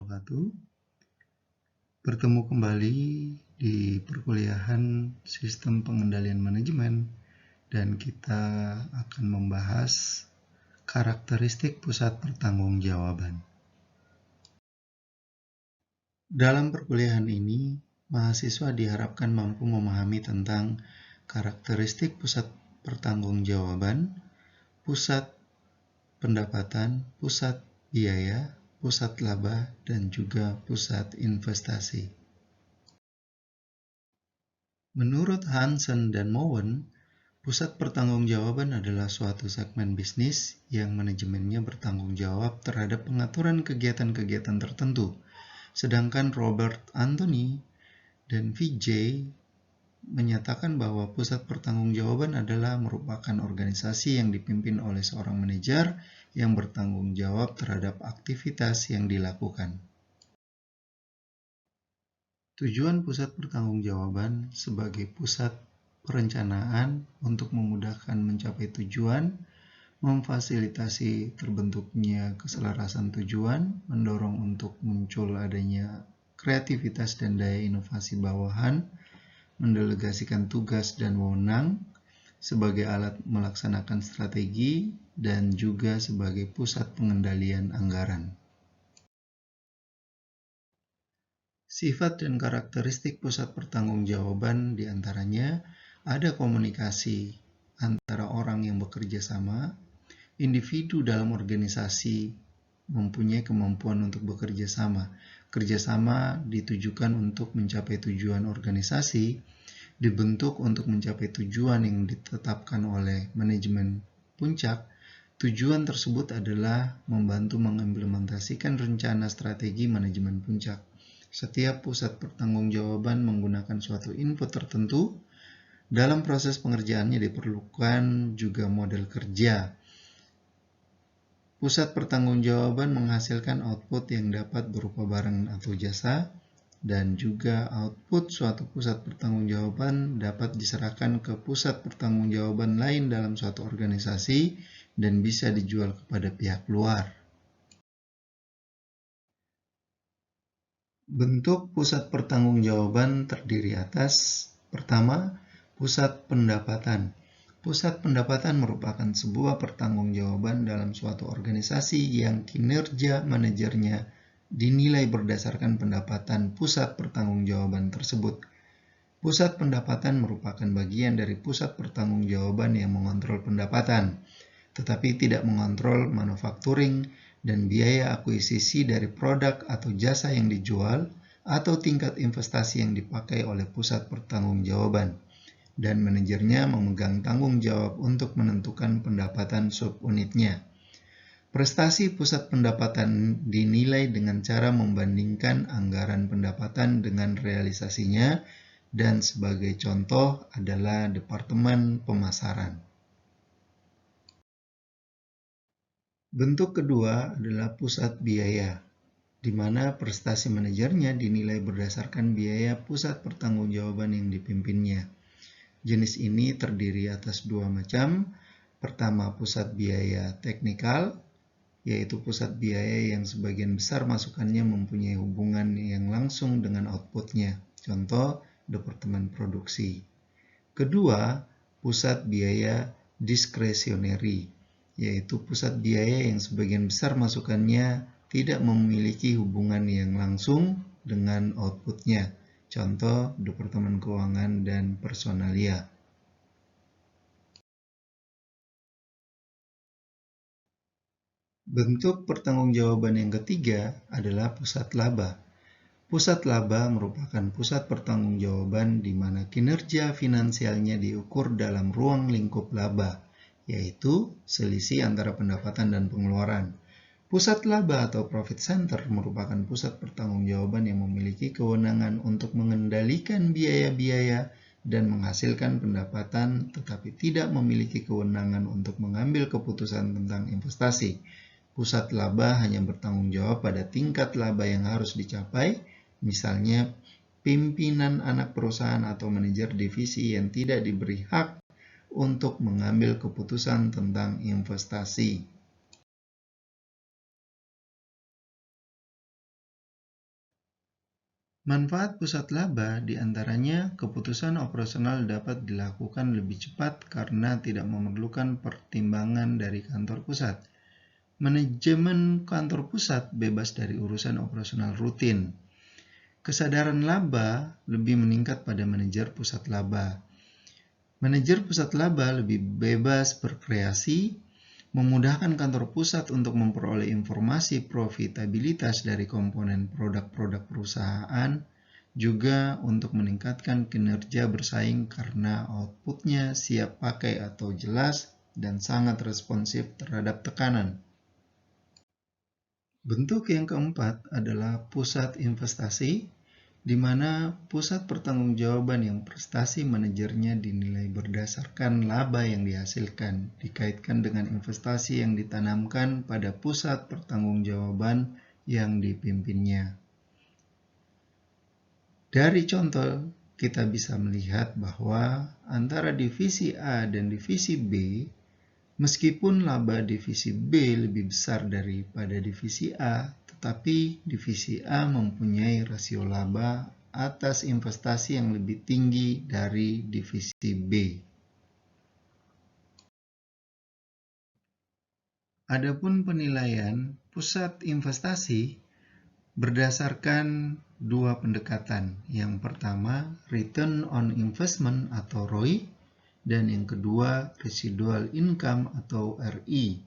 wabarakatuh. Bertemu kembali di perkuliahan Sistem Pengendalian Manajemen dan kita akan membahas karakteristik pusat pertanggungjawaban. Dalam perkuliahan ini, mahasiswa diharapkan mampu memahami tentang karakteristik pusat pertanggungjawaban, pusat pendapatan, pusat biaya, pusat laba, dan juga pusat investasi. Menurut Hansen dan Mowen, pusat pertanggungjawaban adalah suatu segmen bisnis yang manajemennya bertanggung jawab terhadap pengaturan kegiatan-kegiatan tertentu. Sedangkan Robert Anthony dan Vijay menyatakan bahwa pusat pertanggungjawaban adalah merupakan organisasi yang dipimpin oleh seorang manajer yang bertanggung jawab terhadap aktivitas yang dilakukan. Tujuan pusat pertanggungjawaban sebagai pusat perencanaan untuk memudahkan mencapai tujuan, memfasilitasi terbentuknya keselarasan tujuan, mendorong untuk muncul adanya kreativitas dan daya inovasi bawahan, mendelegasikan tugas dan wewenang sebagai alat melaksanakan strategi, dan juga sebagai pusat pengendalian anggaran. Sifat dan karakteristik pusat pertanggungjawaban diantaranya ada komunikasi antara orang yang bekerja sama, individu dalam organisasi mempunyai kemampuan untuk bekerja sama. Kerjasama ditujukan untuk mencapai tujuan organisasi, dibentuk untuk mencapai tujuan yang ditetapkan oleh manajemen puncak. Tujuan tersebut adalah membantu mengimplementasikan rencana strategi manajemen puncak. Setiap pusat pertanggungjawaban menggunakan suatu input tertentu. Dalam proses pengerjaannya diperlukan juga model kerja. Pusat pertanggungjawaban menghasilkan output yang dapat berupa barang atau jasa, dan juga output suatu pusat pertanggungjawaban dapat diserahkan ke pusat pertanggungjawaban lain dalam suatu organisasi dan bisa dijual kepada pihak luar. Bentuk pusat pertanggungjawaban terdiri atas: pertama, pusat pendapatan. Pusat pendapatan merupakan sebuah pertanggungjawaban dalam suatu organisasi yang kinerja manajernya dinilai berdasarkan pendapatan pusat pertanggungjawaban tersebut. Pusat pendapatan merupakan bagian dari pusat pertanggungjawaban yang mengontrol pendapatan, tetapi tidak mengontrol manufacturing dan biaya akuisisi dari produk atau jasa yang dijual atau tingkat investasi yang dipakai oleh pusat pertanggungjawaban, dan manajernya memegang tanggung jawab untuk menentukan pendapatan subunitnya. Prestasi pusat pendapatan dinilai dengan cara membandingkan anggaran pendapatan dengan realisasinya, dan sebagai contoh adalah Departemen Pemasaran. Bentuk kedua adalah pusat biaya, di mana prestasi manajernya dinilai berdasarkan biaya pusat pertanggungjawaban yang dipimpinnya. Jenis ini terdiri atas dua macam. Pertama, pusat biaya teknikal, yaitu pusat biaya yang sebagian besar masukannya mempunyai hubungan yang langsung dengan outputnya. Contoh, Departemen Produksi. Kedua, pusat biaya diskresioneri, yaitu pusat biaya yang sebagian besar masukannya tidak memiliki hubungan yang langsung dengan outputnya. Contoh, Departemen Keuangan dan Personalia. Bentuk pertanggungjawaban yang ketiga adalah pusat laba. Pusat laba merupakan pusat pertanggungjawaban di mana kinerja finansialnya diukur dalam ruang lingkup laba, yaitu selisih antara pendapatan dan pengeluaran. Pusat laba atau profit center merupakan pusat pertanggungjawaban yang memiliki kewenangan untuk mengendalikan biaya-biaya dan menghasilkan pendapatan, tetapi tidak memiliki kewenangan untuk mengambil keputusan tentang investasi. Pusat laba hanya bertanggung jawab pada tingkat laba yang harus dicapai, misalnya pimpinan anak perusahaan atau manajer divisi yang tidak diberi hak untuk mengambil keputusan tentang investasi. Manfaat pusat laba diantaranya keputusan operasional dapat dilakukan lebih cepat karena tidak memerlukan pertimbangan dari kantor pusat. Manajemen kantor pusat bebas dari urusan operasional rutin. Kesadaran laba lebih meningkat pada manajer pusat laba. Manajer pusat laba lebih bebas berkreasi, memudahkan kantor pusat untuk memperoleh informasi profitabilitas dari komponen produk-produk perusahaan, juga untuk meningkatkan kinerja bersaing karena outputnya siap pakai atau jelas dan sangat responsif terhadap tekanan. Bentuk yang keempat adalah pusat investasi, di mana pusat pertanggungjawaban yang prestasi manajernya dinilai berdasarkan laba yang dihasilkan, dikaitkan dengan investasi yang ditanamkan pada pusat pertanggungjawaban yang dipimpinnya. Dari contoh, kita bisa melihat bahwa antara divisi A dan divisi B, meskipun laba divisi B lebih besar daripada divisi A, tetapi divisi A mempunyai rasio laba atas investasi yang lebih tinggi dari divisi B. Adapun penilaian pusat investasi berdasarkan dua pendekatan. Yang pertama, return on investment atau ROI, dan yang kedua, residual income atau RI.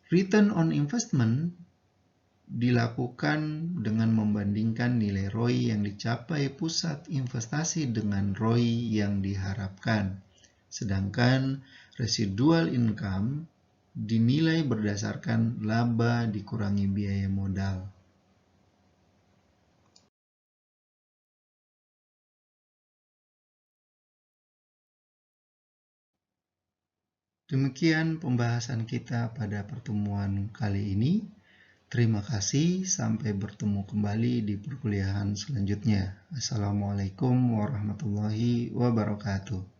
Return on investment dilakukan dengan membandingkan nilai ROI yang dicapai pusat investasi dengan ROI yang diharapkan. Sedangkan residual income dinilai berdasarkan laba dikurangi biaya modal. Demikian pembahasan kita pada pertemuan kali ini. Terima kasih, sampai bertemu kembali di perkuliahan selanjutnya. Assalamualaikum warahmatullahi wabarakatuh.